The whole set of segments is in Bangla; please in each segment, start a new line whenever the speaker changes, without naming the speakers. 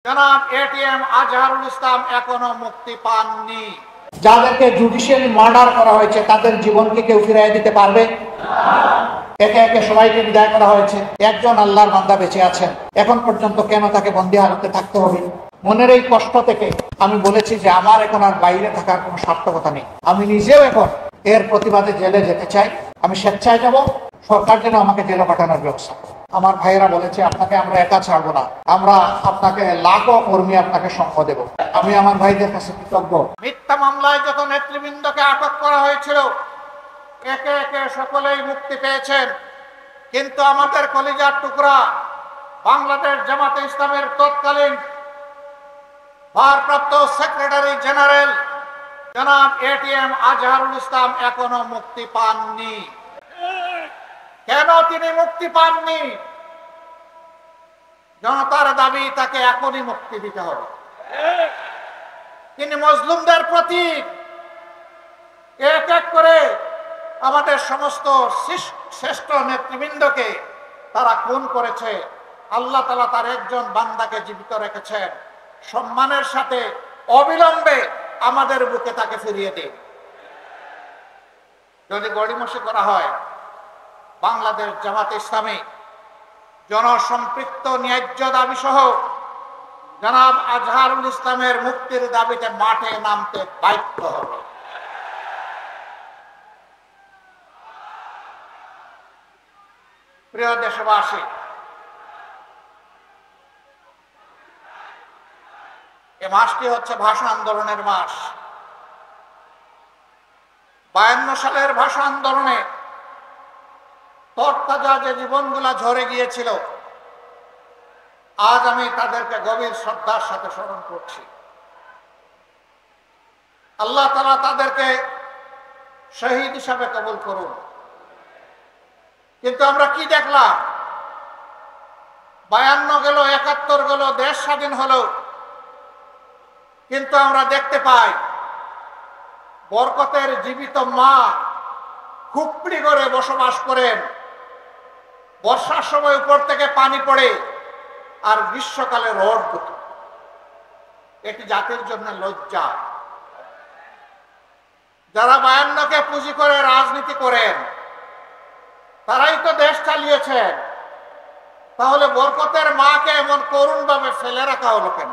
জনাব এটিএম আজহারুল ইসলাম এখনো মুক্তি পাননি।
যাদেরকে জুডিশিয়ালি মার্ডার করা হয়েছে তাদের জীবনকে কেউ ফিরিয়ে দিতে পারবে? একে একে সবাইকে বিদায় করা হয়েছে। একজন আল্লাহর বান্দা বেঁচে আছেন। এখন পর্যন্ত কেন তাকে বন্দী হাজতে থাকতে হবে? মনের এই কষ্ট থেকে আমি বলেছি যে আমার এখন আর বাইরে থাকার কোনো সার্থকতা নেই। আমি নিজেও এখন এর প্রতিবাদে জেলে যেতে চাই। আমি স্বেচ্ছায় যাব, সরকার যেন আমাকে জেলে পাঠানোর ব্যবস্থা করে। আমার ভাইয়েরা বলেছে আপনাকে আমরা একা ছাড়বো না, আমরা আপনাকে লাখো কর্মী আপনাকে সঙ্গ দেব। আমি আমার ভাইদের কাছে কৃতজ্ঞ।
মিথ্যা মামলায় যত নেতৃবৃন্দকে আটক করা হয়েছিল একে একে সকলেই মুক্তি পেয়েছেন, কিন্তু আমাদের কলিজার টুকরা বাংলাদেশ জামাতে ইসলামের তৎকালীন ভারপ্রাপ্ত সেক্রেটারি জেনারেল জনাব এটিএম আজহারুল ইসলাম এখনো মুক্তি পাননি। কেন তিনি মুক্তি পাননি? জনতার দাবি তাকে এখনই মুক্তি দিতে হবে। তিনি মজলুমদের প্রতীক। এক এক করে আমাদের সমস্ত শ্রেষ্ঠ নেতৃবৃন্দকে তারা খুন করেছে। আল্লাহ তাআলা তার একজন বান্দাকে জীবিত রেখেছেন। সম্মানের সাথে অবিলম্বে আমাদের বুকে তাকে ফিরিয়ে দিন। যদি গড়িমসি করা হয়, বাংলাদেশ জামাতে ইসলামী জনসম্পৃক্ত ন্যায্য দাবি সহ জনাব আজহারুল ইসলামের মুক্তির দাবিতে মাঠে নামতে বাধ্য হবে। প্রিয় দেশবাসী, এ মাসটি হচ্ছে ভাষা আন্দোলনের মাস। 52 সালের ভাষা আন্দোলনে তরতাজা যে জীবনগুলা ঝরে গিয়েছিল, আজ আমি তাদেরকে গভীর শ্রদ্ধার সাথে স্মরণ করছি। আল্লাহ তাআলা তাদেরকে শহীদ হিসাবে কবুল করুন। কিন্তু আমরা কি দেখলাম? 52 গেল, 71 গেল, দেশ স্বাধীন হলো, কিন্তু আমরা দেখতে পাই বরকতের জীবিত মা খুপড়ি করে বসবাস করেন। বর্ষার সময় উপর থেকে পানি পড়ে আর গ্রীষ্মকালে রোদ ওঠে। এটি জাতির জন্য লজ্জা। যারা 52কে পুঁজি করে রাজনীতি করেন তারাই তো দেশ চালিয়েছেন। তাহলে বরকতের মাকে এমন করুণ ভাবে ফেলে রাখা হলো কেন?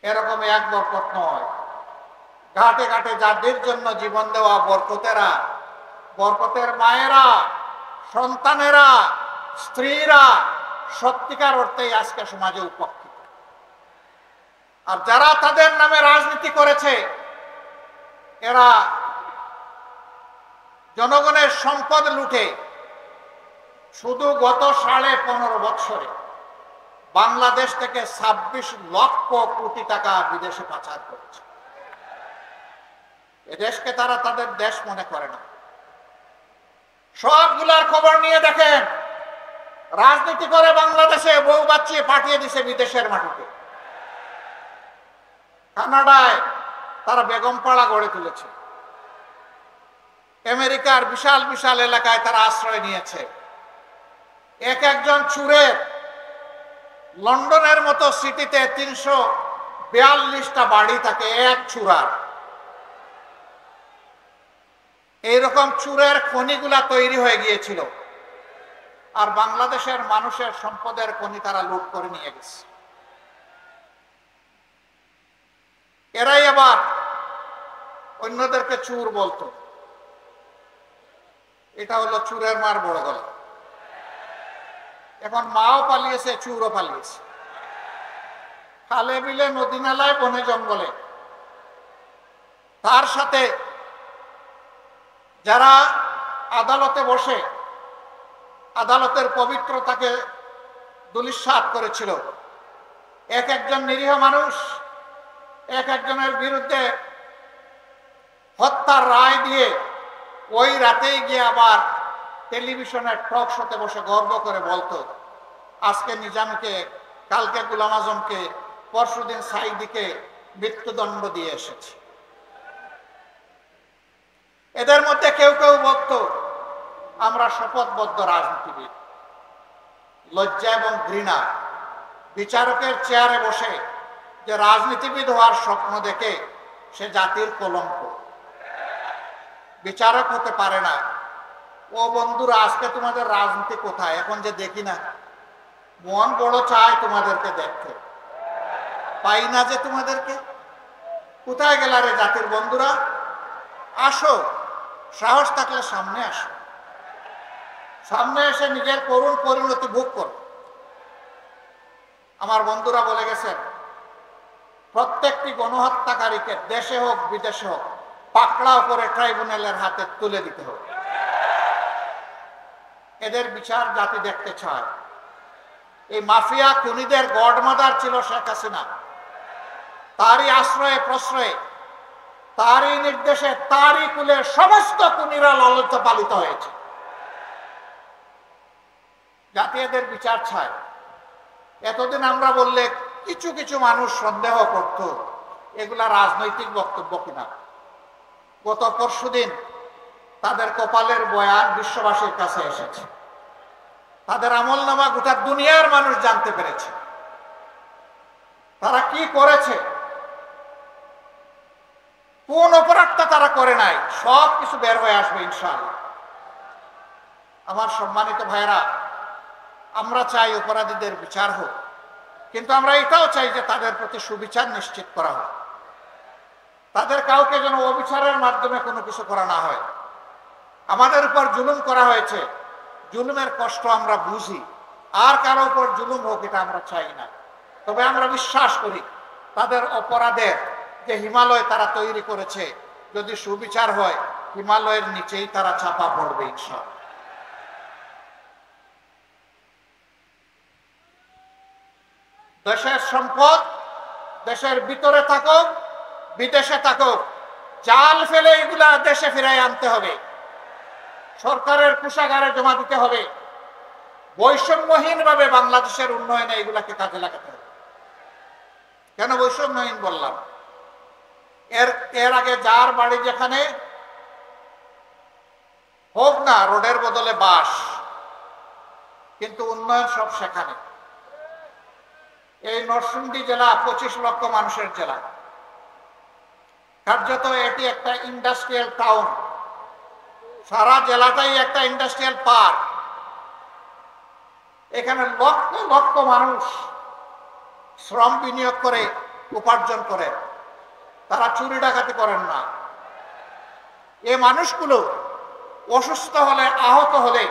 এরকম এক বরকত নয়। ঘাটে ঘাটে যাদের জন্য জীবন দেওয়া বরকতেরা, বরকতের মায়েরা, সন্তানেরা, স্ত্রীরা সত্যিকার অর্থেই আজকে সমাজে উপেক্ষিত। আর যারা তাদের নামে রাজনীতি করেছে এরা জনগণের সম্পদ লুটে শুধু গত 15.5 বছরে বাংলাদেশ থেকে 26 লক্ষ কোটি টাকা বিদেশে পাচার করেছে। এ দেশকে তারা তাদের দেশ মনে করে না। সবগুলার খবর নিয়ে দেখেন, রাজনীতি করে বাংলাদেশে বউ বাচ্চিয়ে পাঠিয়ে দিছে বিদেশের মাটিতে। কানাডায় তারা বেগমপাড়া গড়ে তুলেছে। আমেরিকার বিশাল বিশাল এলাকায় তারা আশ্রয় নিয়েছে। এক একজন চুরের, লন্ডনের মতো সিটিতে 342টা বাড়ি থাকে এক চুরার। এইরকম চুরের খনিগুলা তৈরি হয়ে গিয়েছিল, আর বাংলাদেশের মানুষের সম্পদের খনি তারা লুট করে নিয়ে গেছে। এরাই আবার অন্যদেরকে চুর বলতো। এটা হলো চুরের মার বড় গলা। এখন মাও পালিয়েছে, চুরও পালিয়েছে। খালে বিলে, নদী নালায়, বনে জঙ্গলে। তার সাথে যারা আদালতে বসে আদালতের পবিত্রতাকে দুলিশ্বাত করেছিল, এক একজন নিরীহ মানুষ এক একজনের বিরুদ্ধে হত্যার রায় দিয়ে ওই রাতেই গিয়ে আবার টেলিভিশনের টক শোতে বসে গর্ব করে বলতো, আজকে নিজামীকে, কালকে গোলাম আজমকে, পরশুদিন সাইদিকে মৃত্যুদণ্ড দিয়ে এসেছে। এদের মধ্যে কেউ কেউ বলতো আমরা শপথবদ্ধ রাজনীতিবিদ। লজ্জা এবং ঘৃণা, বিচারকের চেয়ারে বসে যে রাজনীতিবিদ হওয়ার স্বপ্ন দেখে সে জাতির কলঙ্ক, বিচারক হতে পারে না। ও বন্ধুরা, আজকে তোমাদের রাজনীতি কোথায়? এখন যে দেখি না, মন বড় চায় তোমাদেরকে দেখতে, পাই না যে তোমাদেরকে। কোথায় গেলা রে জাতির বন্ধুরা? আসো, সাহস থাকলে সামনে আসো, সামনে এসে নিজের করুণ পরিণতি ভোগ করো। আমার বন্ধুরা বলে গেছেন, প্রত্যেকটি গণহত্যাকারীকে দেশে হোক বিদেশে হোক পাকড়াও করে ট্রাইব্যুনালের হাতে তুলে দিতে হবে। এদের বিচার জাতি দেখতে চায়। এই মাফিয়া খুনিদের গডমাদার ছিল শেখ হাসিনা। তারই আশ্রয়ে প্রশ্রয়ে, তারই নির্দেশে, তারই কুলে সমস্ত খুনিরা লালিত পালিত হয়েছে। জাতি এদের বিচার চায়। এতদিন আমরা বললে কিছু কিছু মানুষ সন্দেহ করত এগুলা রাজনৈতিক বক্তব্য কিনা। গত পরশুদিন তাদের কপালের বয়ান বিশ্ববাসীর কাছে এসেছে। তাদের আমলনামা গোটা দুনিয়ার মানুষ জানতে পেরেছে। তারা কি করেছে, কোন অপরাধটা তারা করে নাই, সব কিছু বের হয়ে আসবে ইনশাআল্লাহ। আমার সম্মানিত ভাইরা, আমরা চাই অপরাধীদের বিচার হোক, কিন্তু আমরা এটাও চাই যে তাদের প্রতি সুবিচার নিশ্চিত করা হোক। তাদের কাউকে যেন অবিচারের মাধ্যমে কোনো কিছু করা না হয়। আমাদের উপর জুলুম করা হয়েছে, জুলুমের কষ্ট আমরা বুঝি, আর কারো উপর জুলুম হোক এটা আমরা চাই না। তবে আমরা বিশ্বাস করি তাদের অপরাধের যে হিমালয় তারা তৈরি করেছে, যদি সুবিচার হয় হিমালয়ের নিচেই তারা চাপা পড়বে ইনশাআল্লাহ। দেশের সম্পদ দেশের ভিতরে থাকুক বিদেশে থাকুক, জাল ফেলে এগুলা দেশে ফিরাই আনতে হবে, সরকারের কোষাগারে জমা দিতে হবে। বৈষম্যহীন ভাবে বাংলাদেশের উন্নয়নে এগুলাকে কাজে লাগাতে হবে। কেন বৈষম্যহীন বললাম? এর আগে যার বাড়ি যেখানে হোক না রোডের বদলে বাস, কিন্তু উন্নয়ন সব সেখানে। এই নরসিংদী জেলা 25 লক্ষ মানুষের জেলা, কার্যত এটি একটা ইন্ডাস্ট্রিয়াল টাউন। সারা জেলাটাই একটা ইন্ডাস্ট্রিয়াল পার্ক। এখানে লক্ষ লক্ষ মানুষ শ্রম বিনিয়োগ করে উপার্জন করে, তারা চুরি ডাকাতি করেন না। এই মানুষগুলো অসুস্থ হলে, আহত হলে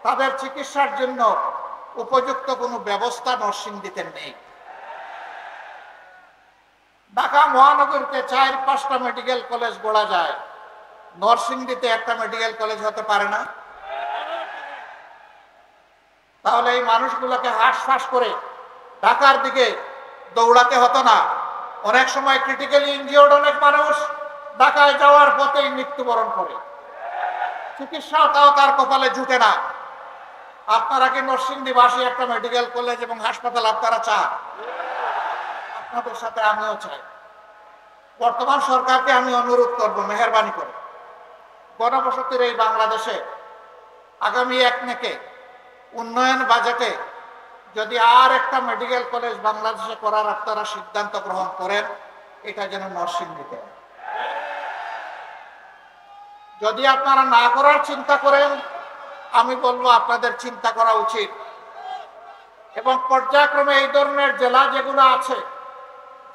তাদের চিকিৎসার জন্য উপযুক্ত কোনো ব্যবস্থা নরসিংদীতে নেই। ঢাকা মহানগরীতে 4-5টা মেডিকেল কলেজ গড়া যায়, নরসিংদীতে একটা মেডিকেল কলেজ হতে পারে না? তাহলে এই মানুষগুলোকে হাঁসফাঁস করে ঢাকার দিকে দৌড়াতে হতো না। অনেক সময় ক্রিটিক্যালি ইনজিওর্ড অনেক মানুষ ঢাকায় যাওয়ার পথেই মৃত্যুবরণ করে, চিকিৎসাও তার কপালে জুটে না। আপনারা কি নরসিংদীবাসী একটা মেডিকেল কলেজ এবং হাসপাতাল আপনারা চান? আপনাদের সাথে আমিও চাই। বর্তমান সরকারকে আমি অনুরোধ করব, মেহেরবানি করে গণবসতির এই বাংলাদেশে আগামী 1 মেকে উন্নয়ন বাজেটে যদি আর একটা মেডিকেল কলেজ বাংলাদেশে করার আপনারা সিদ্ধান্ত গ্রহণ করেন, এটা যেন নরসিংদীতে। যদি আপনারা না করার চিন্তা করেন, আমি বলবো আপনাদের চিন্তা করা উচিত এবং পর্যায়ক্রমে এই ধরনের জেলা যেগুলো আছে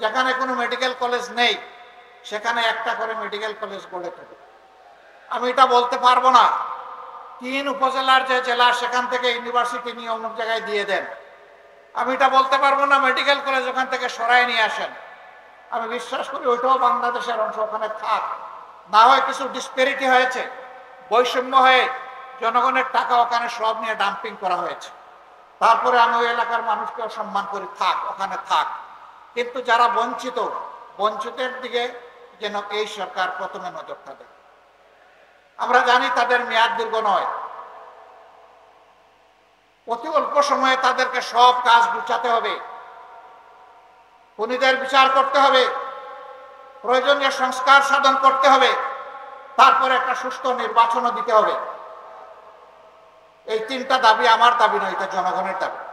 যেখানে কোনো মেডিকেল কলেজ নেই, সেখানে একটা করে মেডিকেল কলেজ গড়ে তোলে। আমি এটা বলতে পারবো না 3 উপজেলার যে জেলা সেখান থেকে ইউনিভার্সিটি নিয়ে অমুক জায়গায় দিয়ে দেন। আমি এটা বলতে পারবো না মেডিকেল কলেজ ওখান থেকে সরাই নিয়ে আসেন। আমি বিশ্বাস করি ওইটাও বাংলাদেশের অংশ, ওখানে থাক। না হয় কিছু ডিসপেরিটি হয়েছে, বৈষম্য হয়ে জনগণের টাকা ওখানে সব নিয়ে ডাম্পিং করা হয়েছে। তারপরে আমি ওই এলাকার মানুষকেও সম্মান করি, থাক ওখানে থাক। কিন্তু যারা বঞ্চিত, বঞ্চিতের দিকে যেন এই সরকার প্রথমে নজরটা দেয়। আমরা জানি তাদের মেয়াদ দীর্ঘ নয়, অতি অল্প সময়ে তাদেরকে সব কাজ গুছাতে হবে, খুনিদের বিচার করতে হবে, প্রয়োজনীয় সংস্কার সাধন করতে হবে, তারপরে একটা সুষ্ঠু নির্বাচনও দিতে হবে। এই তিনটা দাবি আমার দাবি নয়, এটা জনগণের দাবি।